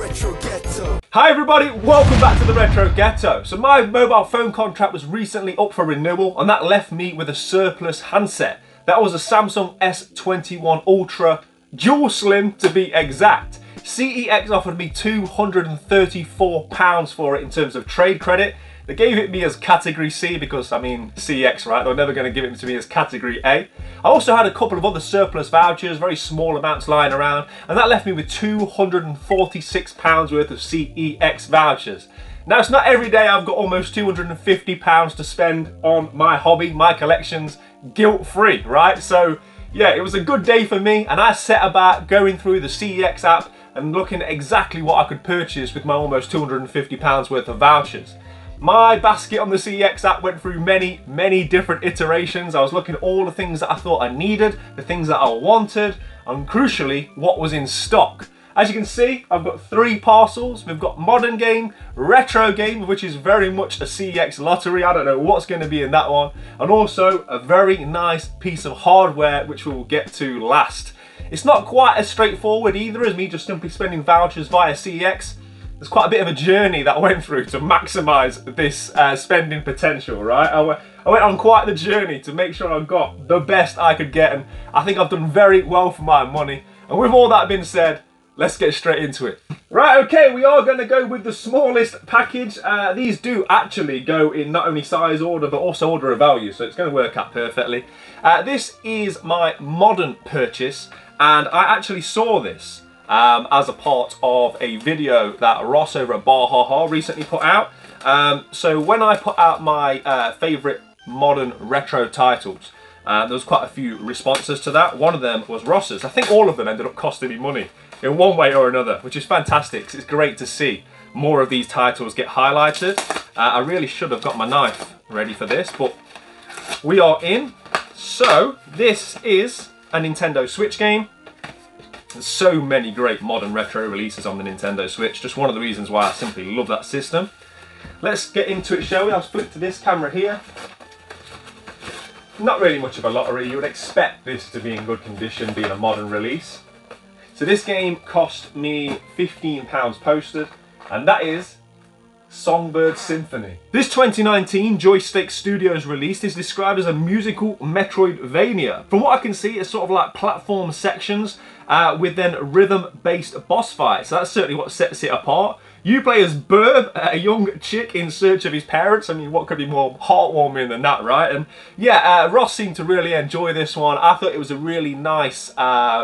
Retro Ghetto. Hi everybody, welcome back to the Retro Ghetto. So my mobile phone contract was recently up for renewal and that left me with a surplus handset. That was a Samsung S21 Ultra Dual SIM to be exact. CEX offered me £234 for it in terms of trade credit. They gave it me as category C because, I mean, CEX, right? They're never going to give it to me as category A. I also had a couple of other surplus vouchers, very small amounts lying around, and that left me with £246 worth of CEX vouchers. Now, it's not every day I've got almost £250 to spend on my hobby, my collections, guilt-free, right? So, yeah, it was a good day for me, and I set about going through the CEX app and looking at exactly what I could purchase with my almost £250 worth of vouchers. My basket on the CEX app went through many different iterations. I was looking at all the things that I thought I needed, the things that I wanted, and crucially, what was in stock. As you can see, I've got 3 parcels. We've got modern game, retro game, which is very much a CEX lottery. I don't know what's going to be in that one. And also a very nice piece of hardware, which we'll get to last. It's not quite as straightforward either as me just simply spending vouchers via CEX. There's quite a bit of a journey that I went through to maximise this spending potential, right? I went on quite the journey to make sure I got the best I could get, and I think I've done very well for my money. And with all that being said, let's get straight into it. Right, okay, we are going to go with the smallest package. These do actually go in not only size order, but also order of value, so it's going to work out perfectly. This is my modern purchase, and I actually saw this as a part of a video that Ross over at Bahaha recently put out. So when I put out my favourite modern retro titles, there was quite a few responses to that. One of them was Ross's. I think all of them ended up costing me money in one way or another, which is fantastic. It's great to see more of these titles get highlighted. I really should have got my knife ready for this, but we are in. So this is a Nintendo Switch game. There's so many great modern retro releases on the Nintendo Switch. Just one of the reasons why I simply love that system. Let's get into it, shall we? I'll flip to this camera here. Not really much of a lottery. You would expect this to be in good condition, being a modern release. So this game cost me £15 posted, and that is Songbird Symphony. This 2019 Joystick Studios release is described as a musical Metroidvania. From what I can see, it's sort of like platform sections with then rhythm-based boss fights. So that's certainly what sets it apart. You play as Burb, a young chick in search of his parents. I mean, what could be more heartwarming than that, right? And yeah, Ross seemed to really enjoy this one. I thought it was a really nice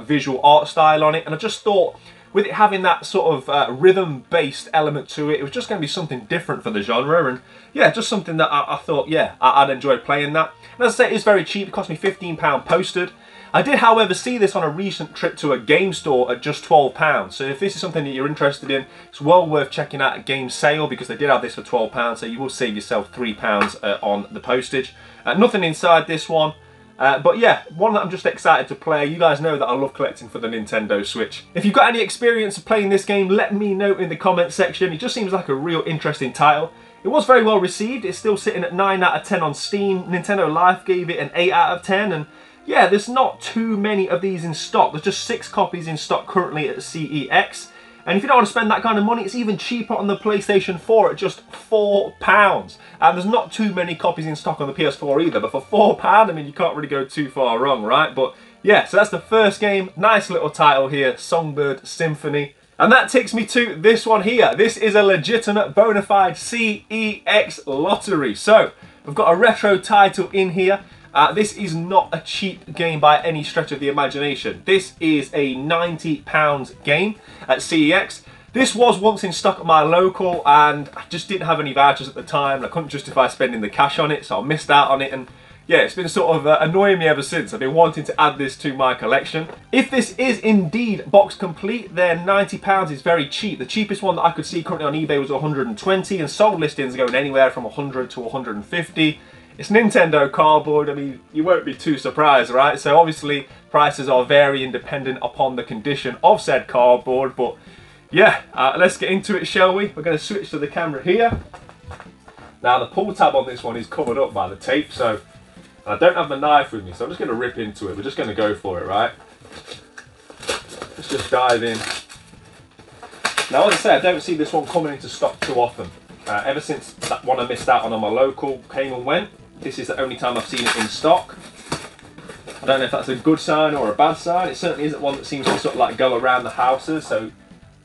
visual art style on it, and I just thought, with it having that sort of rhythm-based element to it, it was just going to be something different for the genre, and yeah, just something that I thought, yeah, I'd enjoy playing that. And as I say, it's very cheap. It cost me £15 posted. I did, however, see this on a recent trip to a game store at just £12. So if this is something that you're interested in, it's well worth checking out a game sale because they did have this for £12, so you will save yourself £3 on the postage. Nothing inside this one. But yeah, one that I'm just excited to play. You guys know that I love collecting for the Nintendo Switch. If you've got any experience of playing this game, let me know in the comment section. It just seems like a real interesting title. It was very well received. It's still sitting at 9 out of 10 on Steam. Nintendo Life gave it an 8 out of 10. And yeah, there's not too many of these in stock. There's just 6 copies in stock currently at CEX. And if you don't want to spend that kind of money, it's even cheaper on the PlayStation 4 at just £4. And there's not too many copies in stock on the PS4 either, but for £4, I mean, you can't really go too far wrong, right? But yeah, so that's the first game. Nice little title here, Songbird Symphony. And that takes me to this one here. This is a legitimate, bona fide CEX lottery. So, we've got a retro title in here. This is not a cheap game by any stretch of the imagination. This is a £90 game at CEX. This was once in stock at my local and I just didn't have any vouchers at the time. And I couldn't justify spending the cash on it, so I missed out on it. And yeah, it's been sort of annoying me ever since. I've been wanting to add this to my collection. If this is indeed box complete, then £90 is very cheap. The cheapest one that I could see currently on eBay was 120, and sold listings are going anywhere from 100 to 150. It's Nintendo cardboard. I mean, you won't be too surprised, right? So obviously prices are varying dependent upon the condition of said cardboard, but yeah, let's get into it, shall we? We're going to switch to the camera here. Now the pull tab on this one is covered up by the tape, so I don't have the knife with me, so I'm just going to rip into it. We're just going to go for it, right? Let's just dive in. Now, as I say, I don't see this one coming into stock too often. Ever since that one I missed out on my local came and went, this is the only time I've seen it in stock. I don't know if that's a good sign or a bad sign. It certainly isn't one that seems to sort of like go around the houses, so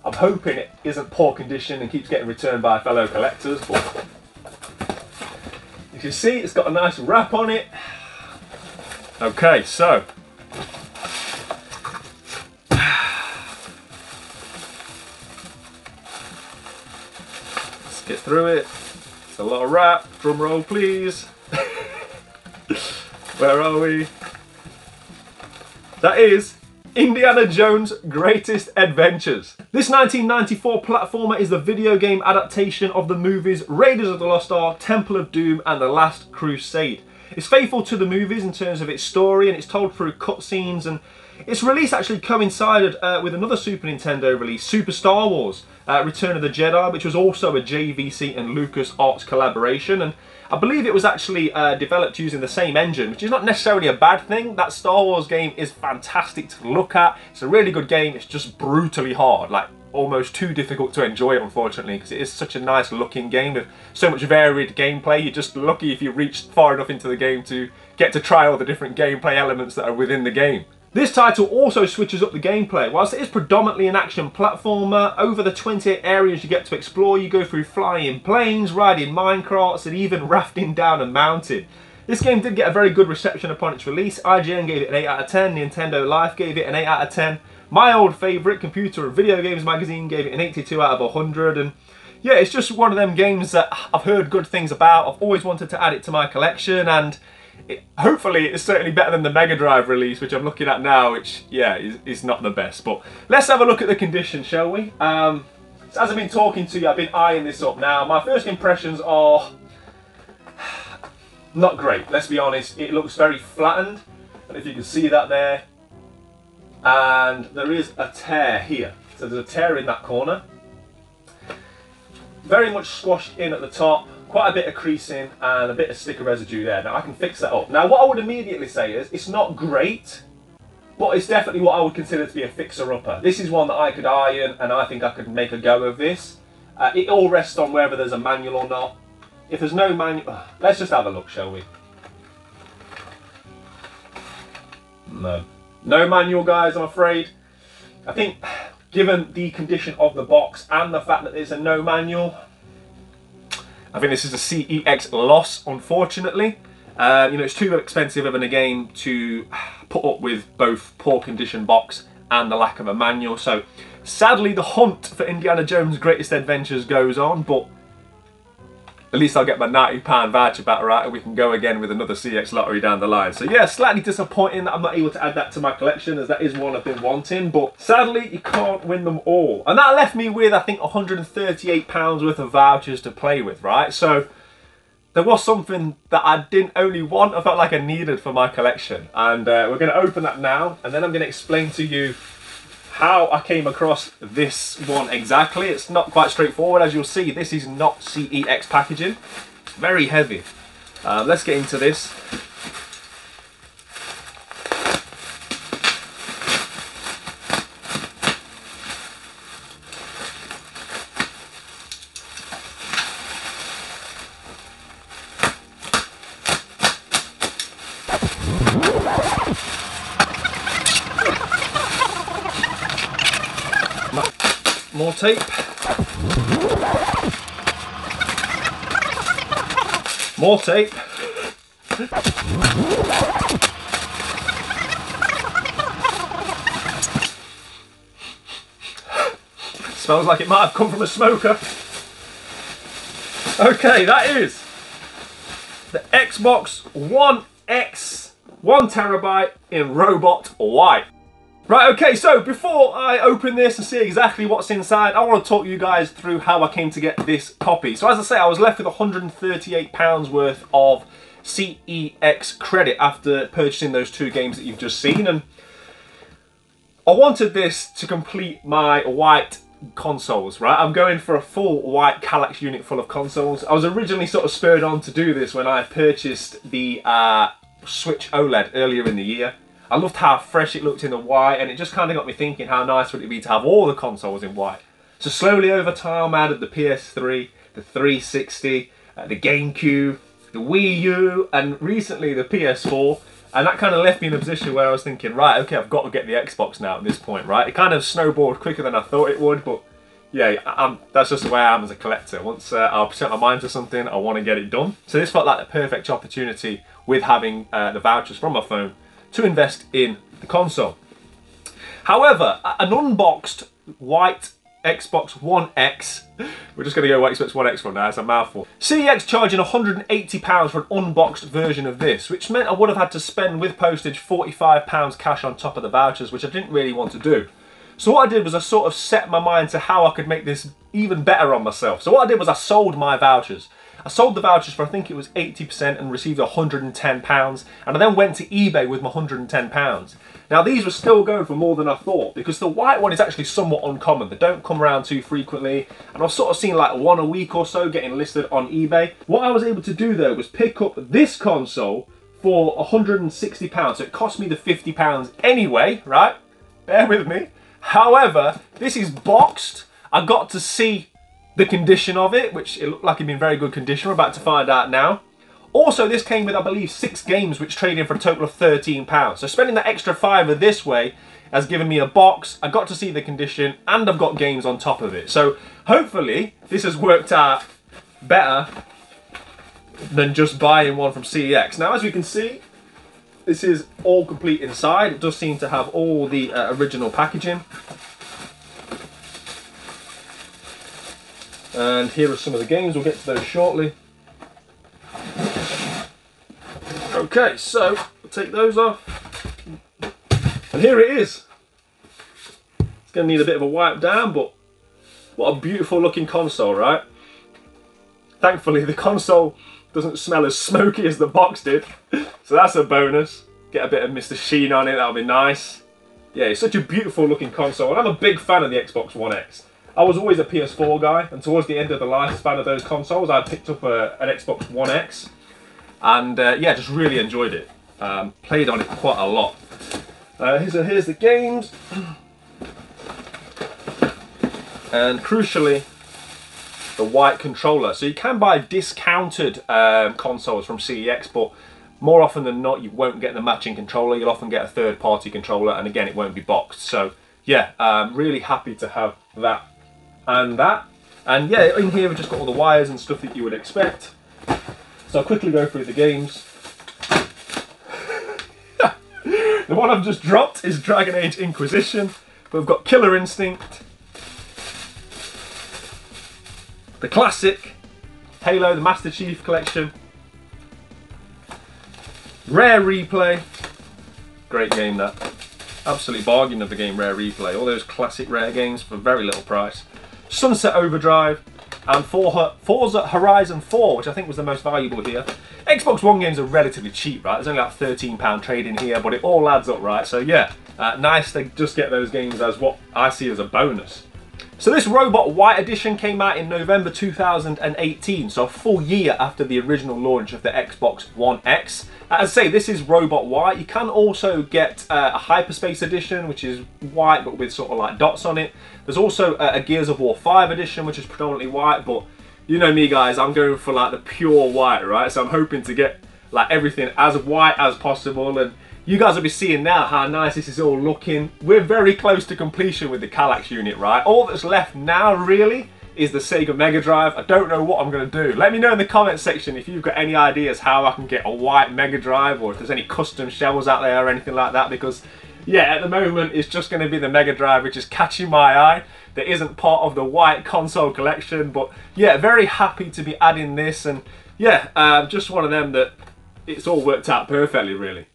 I'm hoping it isn't poor condition and keeps getting returned by fellow collectors. But you can see it's got a nice wrap on it. Okay, so let's get through it. It's a lot of wrap. Drum roll, please. Where are we? That is Indiana Jones' Greatest Adventures. This 1994 platformer is the video game adaptation of the movies Raiders of the Lost Ark, Temple of Doom and The Last Crusade. It's faithful to the movies in terms of its story, and it's told through cutscenes, and its release actually coincided with another Super Nintendo release, Super Star Wars, Return of the Jedi, which was also a JVC and LucasArts collaboration, and I believe it was actually developed using the same engine, which is not necessarily a bad thing. That Star Wars game is fantastic to look at. It's a really good game. It's just brutally hard, like almost too difficult to enjoy it, unfortunately, because it is such a nice looking game with so much varied gameplay. You're just lucky if you reach far enough into the game to get to try all the different gameplay elements that are within the game. This title also switches up the gameplay. Whilst it is predominantly an action platformer, over the 28 areas you get to explore, you go through flying planes, riding minecarts, and even rafting down a mountain. This game did get a very good reception upon its release. IGN gave it an 8 out of 10, Nintendo Life gave it an 8 out of 10. My old favourite, Computer and Video Games magazine, gave it an 82 out of 100, and yeah, it's just one of them games that I've heard good things about. I've always wanted to add it to my collection, and hopefully it's certainly better than the Mega Drive release, which I'm looking at now, which, yeah, is not the best. But let's have a look at the condition, shall we? So as I've been talking to you, I've been eyeing this up now. My first impressions are not great, let's be honest. It looks very flattened, and if you can see that there, and there is a tear here. So there's a tear in that corner. Very much squashed in at the top. Quite a bit of creasing and a bit of sticker residue there. Now I can fix that up. Now what I would immediately say is it's not great, but it's definitely what I would consider to be a fixer-upper. This is one that I could iron, and I think I could make a go of this. It all rests on whether there's a manual or not. If there's no manual, let's just have a look, shall we? No manual, guys, I'm afraid. I think given the condition of the box and the fact that there's a no manual, I think this is a CEX loss, unfortunately. You know, it's too expensive of a game to put up with both poor condition box and the lack of a manual. So sadly, the hunt for Indiana Jones' Greatest Adventures goes on, but at least I'll get my £90 voucher back, right, and we can go again with another CEX lottery down the line. So yeah, slightly disappointing that I'm not able to add that to my collection, as that is one I've been wanting, but sadly you can't win them all. And that left me with, I think, £138 worth of vouchers to play with, right? So there was something that I didn't only want, I felt like I needed for my collection. And we're going to open that now, and then I'm going to explain to you how I came across this one exactly. It's not quite straightforward. As you'll see, this is not CEX packaging. It's very heavy. Let's get into this. More tape. More tape. Smells like it might have come from a smoker. Okay, that is the Xbox One X 1TB in Robot White. Right, okay, so before I open this and see exactly what's inside, I want to talk you guys through how I came to get this copy. So as I say, I was left with £138 worth of CEX credit after purchasing those two games that you've just seen, and I wanted this to complete my white consoles, right? I'm going for a full white Kallax unit full of consoles. I was originally sort of spurred on to do this when I purchased the Switch OLED earlier in the year. I loved how fresh it looked in the white, and it just kind of got me thinking how nice would it be to have all the consoles in white. So slowly over time I added the PS3, the 360, the GameCube, the Wii U, and recently the PS4. And that kind of left me in a position where I was thinking, right, okay, I've got to get the Xbox now at this point, right? It kind of snowballed quicker than I thought it would, but yeah, that's just the way I am as a collector. Once I've set my mind to something, I want to get it done. So this felt like the perfect opportunity with having the vouchers from my phone to invest in the console. However, an unboxed white Xbox One X, we're just going to go Xbox One X for now, it's a mouthful. CEX charging £180 for an unboxed version of this, which meant I would have had to spend with postage £45 cash on top of the vouchers, which I didn't really want to do. So what I did was I sort of set my mind to how I could make this even better on myself. So what I did was I sold my vouchers. I sold the vouchers for, I think it was 80%, and received £110, and I then went to eBay with my £110. Now these were still going for more than I thought, because the white one is actually somewhat uncommon. They don't come around too frequently, and I've sort of seen like one a week or so getting listed on eBay. What I was able to do though was pick up this console for £160, so it cost me the £50 anyway, right? Bear with me. However, this is boxed. I got to see the condition of it, which it looked like it'd been in very good condition. We're about to find out now. Also, this came with, I believe, 6 games, which traded in for a total of £13. So spending that extra £5 this way has given me a box. I got to see the condition, and I've got games on top of it. So hopefully, this has worked out better than just buying one from CEX. Now, as we can see, this is all complete inside. It does seem to have all the original packaging. And here are some of the games. We'll get to those shortly. Okay, so we'll take those off. And here it is. It's going to need a bit of a wipe down, but what a beautiful looking console, right? Thankfully, the console doesn't smell as smoky as the box did. So that's a bonus. Get a bit of Mr. Sheen on it, that'll be nice. Yeah, it's such a beautiful looking console, and I'm a big fan of the Xbox One X. I was always a PS4 guy, and towards the end of the lifespan of those consoles, I picked up an Xbox One X, and yeah, just really enjoyed it. Played on it quite a lot. Here's the games, and crucially, the white controller. So you can buy discounted consoles from CEX, but more often than not, you won't get the matching controller. You'll often get a third-party controller, and again, it won't be boxed. So yeah, really happy to have that and that. And yeah, in here we've just got all the wires and stuff that you would expect. So I'll quickly go through the games. The one I've just dropped is Dragon Age Inquisition. But we've got Killer Instinct, the classic Halo, the Master Chief Collection, Rare Replay, great game that. Absolute bargain of the game, Rare Replay. All those classic Rare games for very little price. Sunset Overdrive, and Forza Horizon 4, which I think was the most valuable here. Xbox One games are relatively cheap, right? There's only like £13 trade in here, but it all adds up, right? So yeah, nice to just get those games as what I see as a bonus. So this Robot White edition came out in November 2018, so a full year after the original launch of the Xbox One X. As I say, this is Robot White. You can also get a Hyperspace edition, which is white but with sort of like dots on it. There's also a Gears of War 5 edition, which is predominantly white, but you know me guys, I'm going for like the pure white, right? So I'm hoping to get like everything as white as possible, and you guys will be seeing now how nice this is all looking. We're very close to completion with the Kallax unit, right? All that's left now really is the Sega Mega Drive. I don't know what I'm going to do. Let me know in the comment section if you've got any ideas how I can get a white Mega Drive, or if there's any custom shells out there or anything like that, because yeah, at the moment it's just going to be the Mega Drive which is catching my eye. That isn't part of the white console collection, but yeah, very happy to be adding this, and yeah, just one of them that it's all worked out perfectly really.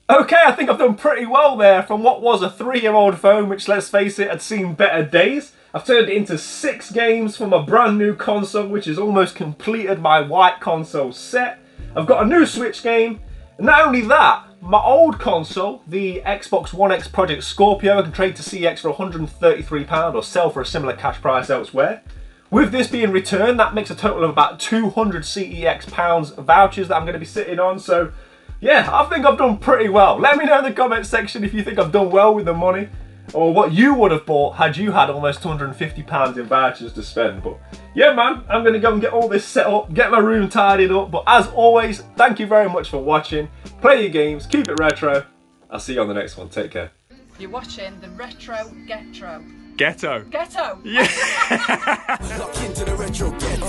Okay, I think I've done pretty well there. From what was a 3-year-old phone, which let's face it, had seen better days, I've turned it into 6 games from a brand new console, which has almost completed my white console set. I've got a new Switch game, and not only that, my old console, the Xbox One X Project Scorpio, I can trade to CEX for £133 or sell for a similar cash price elsewhere. With this being returned, that makes a total of about 200 CEX pounds vouchers that I'm going to be sitting on, so yeah, I think I've done pretty well. Let me know in the comment section if you think I've done well with the money. or what you would have bought had you had almost £250 in vouchers to spend. But yeah, man, I'm going to go and get all this set up, get my room tidied up. But as always, thank you very much for watching. Play your games, keep it retro. I'll see you on the next one. Take care. You're watching the Retro Ghetto. Ghetto. Ghetto. Yeah. Lock into the retro ghetto.